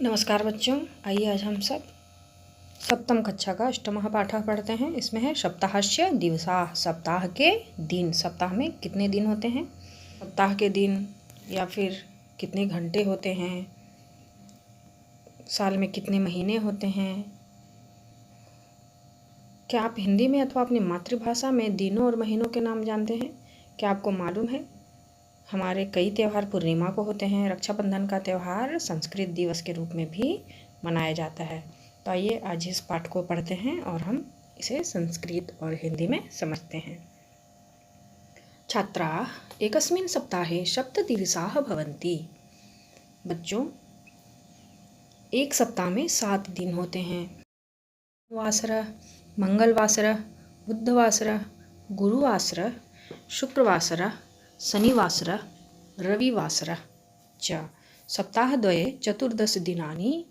नमस्कार बच्चों, आइए आज हम सब सप्तम कक्षा का अष्टमः पाठः पढ़ते हैं। इसमें है सप्ताहस्य दिवसाः, सप्ताह के दिन। सप्ताह में कितने दिन होते हैं, सप्ताह के दिन या फिर कितने घंटे होते हैं, साल में कितने महीने होते हैं। क्या आप हिंदी में अथवा अपनी मातृभाषा में दिनों और महीनों के नाम जानते हैं? क्या आपको मालूम है हमारे कई त्यौहार पूर्णिमा को होते हैं। रक्षाबंधन का त्यौहार संस्कृत दिवस के रूप में भी मनाया जाता है। तो आइए आज इस पाठ को पढ़ते हैं और हम इसे संस्कृत और हिंदी में समझते हैं। छात्राः एकस्मिन् सप्ताहे सप्तदिवसाः भवन्ति। बच्चों, एक सप्ताह में 7 दिन होते हैं। वासरः, मंगलवासरः, बुधवासरः, गुरुवासरः, शुक्रवासरः, शनिवासरः, रविवासरः च। सप्ताहद्वये 14 दिनानि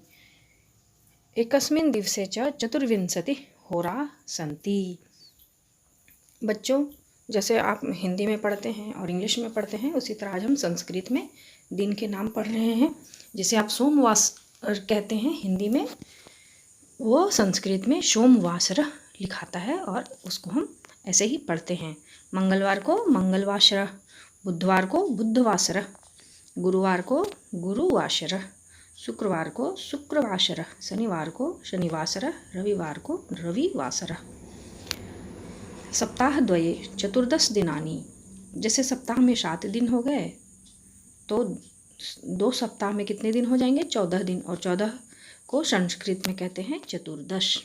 एकस्मिन् दिवसे च 24 होरा सन्ति। बच्चों, जैसे आप हिंदी में पढ़ते हैं और इंग्लिश में पढ़ते हैं, उसी तरह आज हम संस्कृत में दिन के नाम पढ़ रहे हैं। जिसे आप सोमवास कहते हैं हिंदी में, वो संस्कृत में सोमवासरः लिखाता है और उसको हम ऐसे ही पढ़ते हैं। मंगलवार को मंगलवासरः, बुधवार को बुधवासरः, गुरुवार को गुरुवासरः, शुक्रवार को शुक्रवासरः, शनिवार को शनिवासरः, रविवार को रविवासरः। सप्ताहद्वये 14 दिनानि, जैसे सप्ताह में 7 दिन हो गए तो 2 सप्ताह में कितने दिन हो जाएंगे? 14 दिन। और 14 को संस्कृत में कहते हैं चतुर्दश।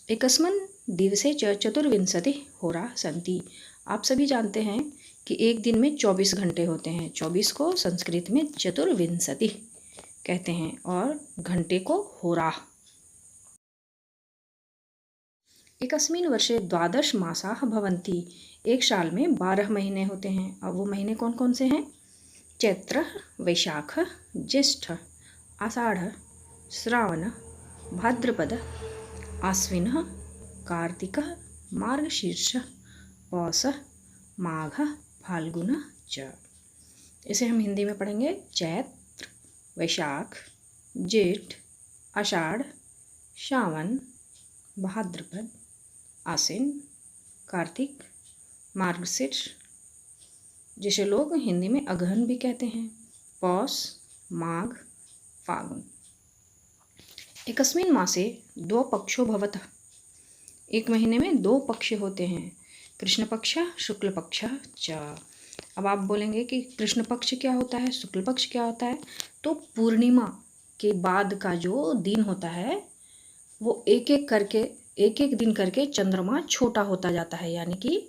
एकस्मिन् दिवसे च 24 होरा सन्ति। आप सभी जानते हैं कि एक दिन में 24 घंटे होते हैं। 24 को संस्कृत में चतुर्विंशति कहते हैं और घंटे को होरा। एकस्मिन् वर्षे 12 मासाः भवन्ति। एक साल में 12 महीने होते हैं। अब वो महीने कौन कौन से हैं? चैत्र, वैशाख, ज्येष्ठ, आषाढ़, श्रावण, भाद्रपद, आश्विन, कार्तिक, मार्गशीर्ष, पौष, माघ, फाल्गुन च। इसे हम हिंदी में पढ़ेंगे। चैत्र, वैशाख, जेठ, आषाढ़, श्रावण, भाद्रपद, आश्विन, कार्तिक, मार्गशीर्ष, जिसे लोग हिंदी में अगहन भी कहते हैं, पौष, माघ, फाल्गुन। एकस्मिन् मासे 2 पक्षो भवतः। एक महीने में 2 पक्ष होते हैं, कृष्ण पक्ष, शुक्ल पक्ष च। अब आप बोलेंगे कि कृष्ण पक्ष क्या होता है, शुक्ल पक्ष क्या होता है? तो पूर्णिमा के बाद का जो दिन होता है वो एक एक दिन करके चंद्रमा छोटा होता जाता है। यानी कि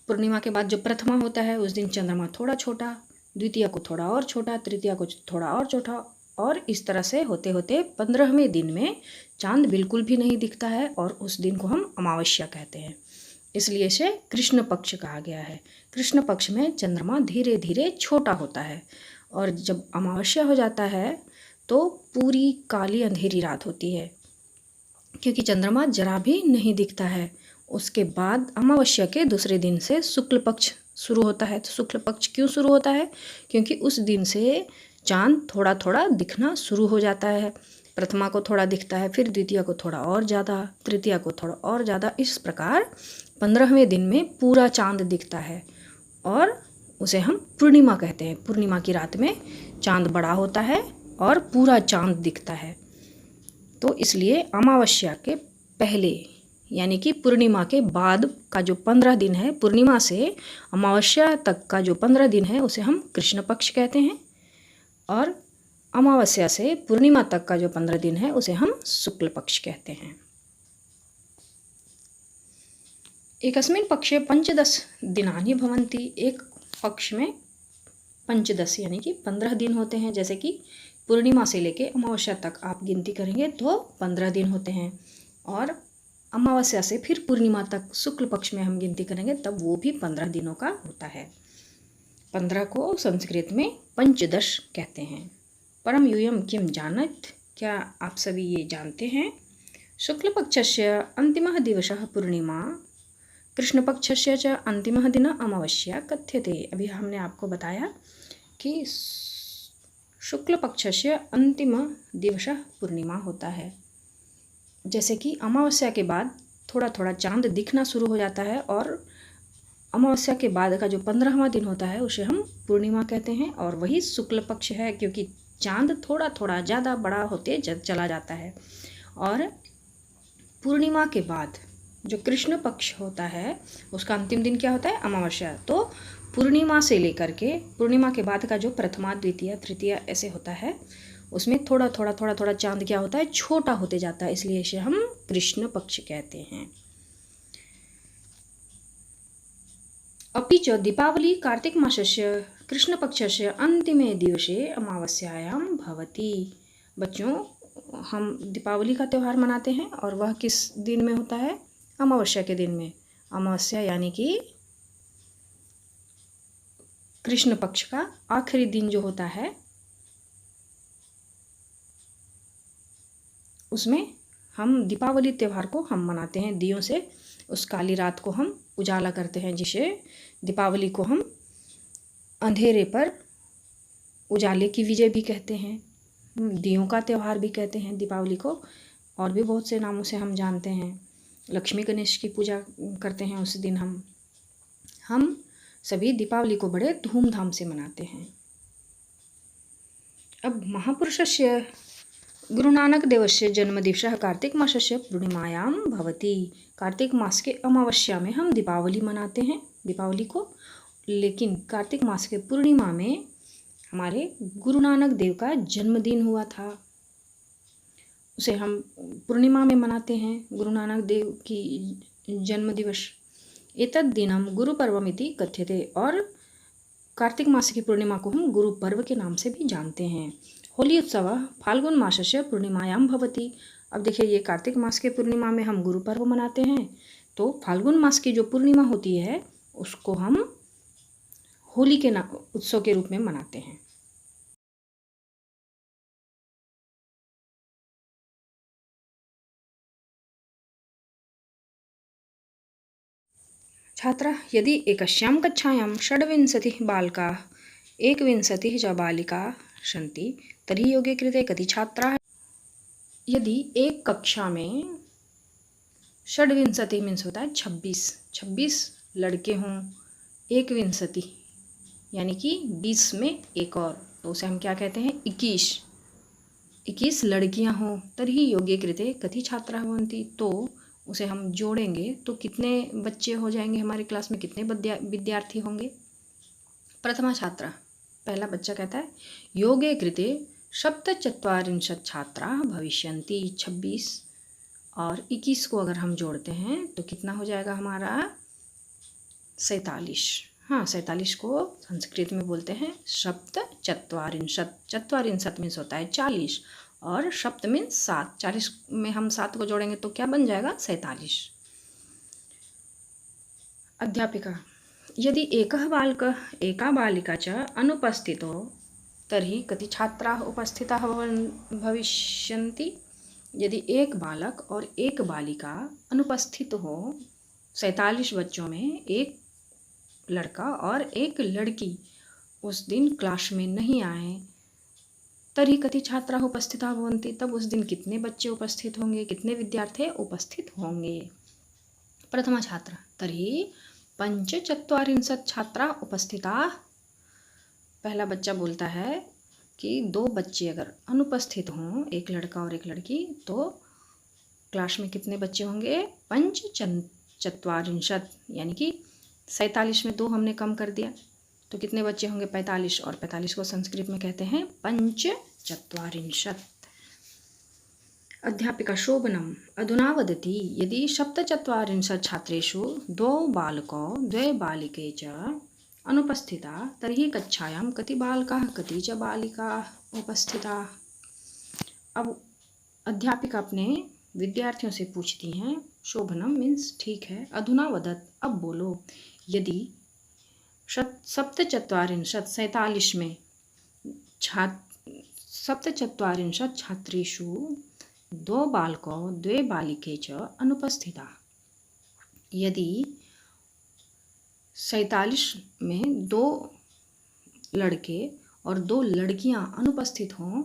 पूर्णिमा के बाद जो प्रथमा होता है उस दिन चंद्रमा थोड़ा छोटा, द्वितीया को थोड़ा और छोटा, तृतीया को थोड़ा और छोटा, और इस तरह से होते होते 15वें दिन में चांद बिल्कुल भी नहीं दिखता है और उस दिन को हम अमावस्या कहते हैं। इसलिए इसे कृष्ण पक्ष कहा गया है। कृष्ण पक्ष में चंद्रमा धीरे धीरे छोटा होता है और जब अमावस्या हो जाता है तो पूरी काली अंधेरी रात होती है, क्योंकि चंद्रमा जरा भी नहीं दिखता है। उसके बाद अमावस्या के दूसरे दिन से शुक्ल पक्ष शुरू होता है। तो शुक्ल पक्ष क्यों शुरू होता है? क्योंकि उस दिन से चांद थोड़ा थोड़ा दिखना शुरू हो जाता है। प्रथमा को थोड़ा दिखता है, फिर द्वितीया को थोड़ा और ज़्यादा, तृतीया को थोड़ा और ज़्यादा। इस प्रकार 15वें दिन में पूरा चांद दिखता है और उसे हम पूर्णिमा कहते हैं। पूर्णिमा की रात में चांद बड़ा होता है और पूरा चांद दिखता है। तो इसलिए अमावस्या के पहले यानी कि पूर्णिमा के बाद का जो 15 दिन है, पूर्णिमा से अमावस्या तक का जो 15 दिन है उसे हम कृष्ण पक्ष कहते हैं, और अमावस्या से पूर्णिमा तक का जो 15 दिन है उसे हम शुक्ल पक्ष कहते हैं। एकस्मिन् पक्षे 15 दिनानि भवन्ति। एक पक्ष में 15 यानी कि 15 दिन होते हैं। जैसे कि पूर्णिमा से लेके अमावस्या तक आप गिनती करेंगे तो 15 दिन होते हैं, और अमावस्या से फिर पूर्णिमा तक शुक्ल पक्ष में हम गिनती करेंगे तब वो भी 15 दिनों का होता है। 15 को संस्कृत में पंचदश कहते हैं। परम यूयम किम जानत, क्या आप सभी ये जानते हैं? शुक्ल पक्षस्य अंतिमः दिवसः पूर्णिमा, कृष्ण पक्षस्य च अंतिमः दिन अमावस्या कथ्यते। अभी हमने आपको बताया कि शुक्ल पक्षस्य अंतिम दिवस पूर्णिमा होता है। जैसे कि अमावस्या के बाद थोड़ा थोड़ा चांद दिखना शुरू हो जाता है और अमावस्या के बाद का जो 15वां दिन होता है उसे हम पूर्णिमा कहते हैं, और वही शुक्ल पक्ष है क्योंकि चांद थोड़ा थोड़ा ज़्यादा बड़ा होते चला जाता है। और पूर्णिमा के बाद जो कृष्ण पक्ष होता है उसका अंतिम दिन क्या होता है? अमावस्या। तो पूर्णिमा से लेकर के पूर्णिमा के बाद का जो प्रथमा, द्वितीय, तृतीय ऐसे होता है, उसमें थोड़ा थोड़ा थोड़ा थोड़ा चांद क्या होता है? छोटा होते जाता है, इसलिए इसे हम कृष्ण पक्ष कहते हैं। अपि च दीपावली कार्तिक मासस्य कृष्ण पक्षस्य अंतिमे दिवसे अमावस्यायां भवति। बच्चों, हम दीपावली का त्यौहार मनाते हैं और वह किस दिन में होता है? अमावस्या के दिन में। अमावस्या यानी कि कृष्ण पक्ष का आखिरी दिन जो होता है उसमें हम दीपावली त्यौहार को हम मनाते हैं दियों से। उस काली रात को हम उजाला करते हैं, जिसे दीपावली को हम अंधेरे पर उजाले की विजय भी कहते हैं, दियों का त्यौहार भी कहते हैं दीपावली को। और भी बहुत से नामों से हम जानते हैं। लक्ष्मी गणेश की पूजा करते हैं उस दिन। हम सभी दीपावली को बड़े धूमधाम से मनाते हैं। अब महापुरुषस्य गुरु नानक देवस्य जन्मदिवसः कार्तिक मासस्य पूर्णिमायां भवति। कार्तिक मास के अमावस्या में हम दीपावली मनाते हैं दीपावली को, लेकिन कार्तिक मास के पूर्णिमा में हमारे गुरु नानक देव का जन्मदिन हुआ था, उसे हम पूर्णिमा में मनाते हैं, गुरु नानक देव की जन्म दिवस। एतद् दिनम गुरु पर्वमिति कथ्यते। और कार्तिक मास की पूर्णिमा को हम गुरु पर्व के नाम से भी जानते हैं। होली उत्सव फाल्गुन मासस्य पूर्णिमायां भवति। अब देखिए, ये कार्तिक मास के पूर्णिमा में हम गुरु पर्व मनाते हैं, तो फाल्गुन मास की जो पूर्णिमा होती है उसको हम होली के उत्सव के रूप में मनाते हैं। छात्रा, यदि एकस्यां कक्षायां 26 बालकाः 21 च बालिकाः सन्ति तर्हि योगे कृते कति छात्राः? यदि एक कक्षा में 26 मीन्स होता है 26 लड़के हों, 21 यानी कि 20 में एक और, तो उसे हम क्या कहते हैं? 21 लड़कियां हों, तर्हि योगे कृते कति छात्राः भवन्ति। तो उसे हम जोड़ेंगे तो कितने बच्चे हो जाएंगे? हमारी क्लास में कितने विद्यार्थी होंगे? प्रथमा छात्रा, पहला बच्चा कहता है योगे कृते 47 छात्राः भविष्यन्ति। 26 और 21 को अगर हम जोड़ते हैं तो कितना हो जाएगा हमारा? 47। हाँ, 47 को संस्कृत में बोलते हैं सप्तचत्वारिंशत्। चत्वारिंशत् मीन्स होता है 40 और सप्त मीन्स 7। 40 में हम 7 को जोड़ेंगे तो क्या बन जाएगा? 47। अध्यापिका, यदि एकः बालकः एका बालिका च अनुपस्थितो तर्हि कति छात्राः उपस्थिताः भविष्यन्ति? यदि एक बालक और एक बालिका अनुपस्थित हो, 47 बच्चों में एक लड़का और एक लड़की उस दिन क्लास में नहीं आए, तर्हि कति छात्राः उपस्थिताः भवन्ति? तब उस दिन कितने बच्चे उपस्थित होंगे, कितने विद्यार्थी उपस्थित होंगे? प्रथमा छात्रा, तर्हि 45 छात्रा उपस्थिताः। पहला बच्चा बोलता है कि 2 बच्चे अगर अनुपस्थित हों, एक लड़का और एक लड़की, तो क्लास में कितने बच्चे होंगे? 45, यानी कि 47 में 2 हमने कम कर दिया तो कितने बच्चे होंगे? 45, और 45 को संस्कृत में कहते हैं 45। अध्यापिका शोभनम अधुना वदति यदि 47 छात्रेषु 2 बालकौ 2 बालिके च अनुपस्थिता तर्हि कक्षायां कति बालकाः कति च बालिकाः उपस्थिताः? अब अध्यापिका अपने विद्यार्थियों से पूछती हैं, शोभनम मीन्स ठीक है, अधुना वदत अब बोलो, यदि 47 में 47 छात्रेषु 2 बालकौ 2 बालिके च अनुपस्थिता, यदि 47 में 2 लड़के और 2 लड़कियां अनुपस्थित हों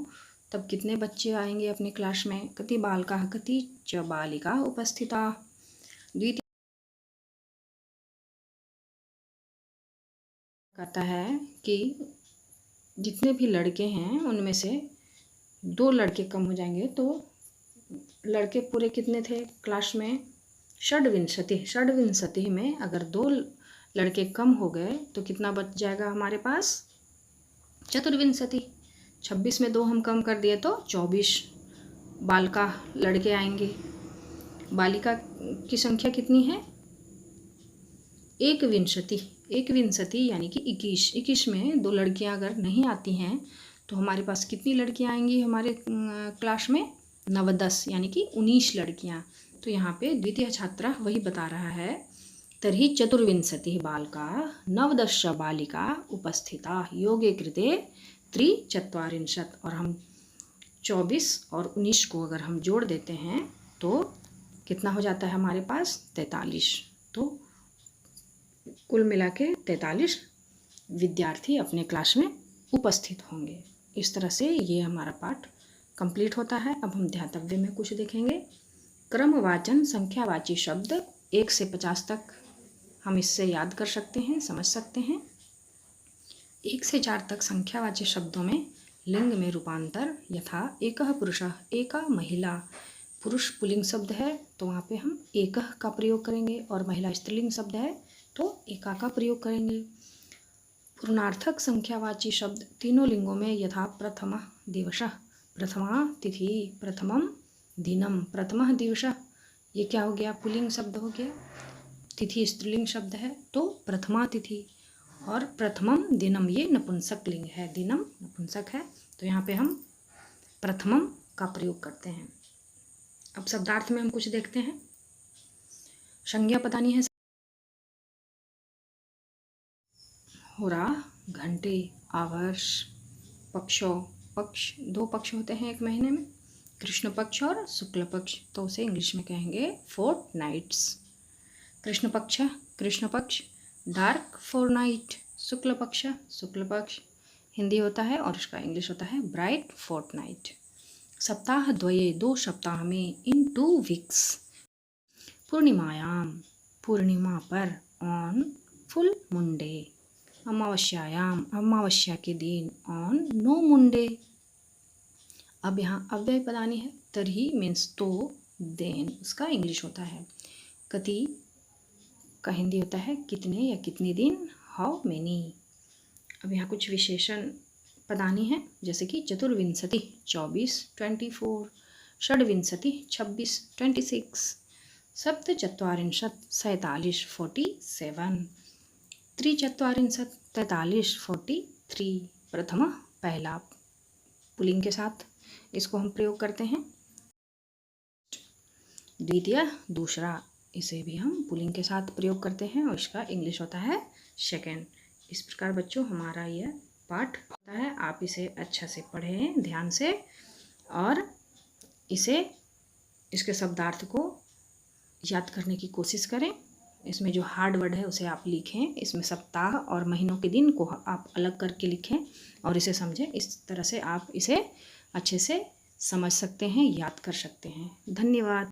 तब कितने बच्चे आएंगे अपने क्लास में? कति बालकाः कति च बालिकाः उपस्थिताः। द्वितीय कहता है कि जितने भी लड़के हैं उनमें से 2 लड़के कम हो जाएंगे तो लड़के पूरे कितने थे क्लास में? षड्विंशति में अगर 2 लड़के कम हो गए तो कितना बच जाएगा हमारे पास? चतुर्विंशति। 26 में 2 हम कम कर दिए तो 24 बालिका लड़के आएंगे। बालिका की संख्या कितनी है? एकविंशति यानी कि 21 में 2 लड़कियां अगर नहीं आती हैं तो हमारे पास कितनी लड़कियां आएंगी हमारे क्लास में? 9-10 यानी कि 19 लड़कियां। तो यहाँ पे द्वितीय छात्रा वही बता रहा है, तर्हि चतुर्विंशतिः बालकाः 9-10 बालिका उपस्थिताः योगे कृते 43। और हम 24 और 19 को अगर हम जोड़ देते हैं तो कितना हो जाता है हमारे पास? 43। तो कुल मिला के 43 विद्यार्थी अपने क्लास में उपस्थित होंगे। इस तरह से ये हमारा पाठ कंप्लीट होता है। अब हम ध्यातव्य में कुछ देखेंगे। क्रमवाचन संख्यावाची शब्द 1 से 50 तक हम इससे याद कर सकते हैं, समझ सकते हैं। 1 से 4 तक संख्यावाची शब्दों में लिंग में रूपांतर यथा एकः पुरुषः, एका महिला। पुरुष पुल्लिंग शब्द है तो वहाँ पे हम एकः का प्रयोग करेंगे और महिला स्त्रीलिंग शब्द है तो एका का प्रयोग करेंगे। पूर्णार्थक संख्यावाची शब्द तीनों लिंगों में यथा प्रथमः दिवसः, प्रथमा तिथि, प्रथमम दिनम, प्रथमः दिवसः, ये क्या हो गया? पुल्लिंग शब्द हो गया। तिथि स्त्रीलिंग शब्द है तो प्रथमा तिथि, और प्रथमम दिनम ये नपुंसक लिंग है, दिनम नपुंसक है तो यहाँ पे हम प्रथमम का प्रयोग करते हैं। अब शब्दार्थ में हम कुछ देखते हैं। संज्ञा पतानी है होरा, घंटे, आवर्ष, पक्षों, पक्ष 2 पक्ष होते हैं एक महीने में, कृष्ण पक्ष और शुक्ल पक्ष, तो उसे इंग्लिश में कहेंगे फोर्टनाइट्स। कृष्ण पक्ष डार्क फोर्टनाइट, शुक्ल पक्ष हिंदी होता है और उसका इंग्लिश होता है ब्राइट फोर्टनाइट। सप्ताह द्वये 2 सप्ताह में, इन 2 वीक्स। पूर्णिमायाम पूर्णिमा पर, ऑन फुल मुंडे। अमावस्यायाम अमावस्या के दिन, ऑन नो मुंडे। अब यहाँ अव्यय पदानी है, तर्हि मीन्स तो, देन उसका इंग्लिश होता है कति का हिंदी होता है कितने या कितने दिन, हाउ मेनी। अब यहाँ कुछ विशेषण पदानी है जैसे कि चतुर्विंशति 24, 24, षड्विंशति 26, 26, सप्तचत्वारिंशत् 47, 47, त्रिचत्वारिंशत् 43, 43। प्रथम पहला पुल्लिंग के साथ इसको हम प्रयोग करते हैं। द्वितीय दूसरा, इसे भी हम पुल्लिंग के साथ प्रयोग करते हैं और इसका इंग्लिश होता है सेकेंड। इस प्रकार बच्चों हमारा यह पाठ होता है। आप इसे अच्छा से पढ़ें ध्यान से और इसके शब्दार्थ को याद करने की कोशिश करें। इसमें जो हार्ड वर्ड है उसे आप लिखें, इसमें सप्ताह और महीनों के दिन को आप अलग करके लिखें और इसे समझें। इस तरह से आप इसे अच्छे से समझ सकते हैं, याद कर सकते हैं। धन्यवाद।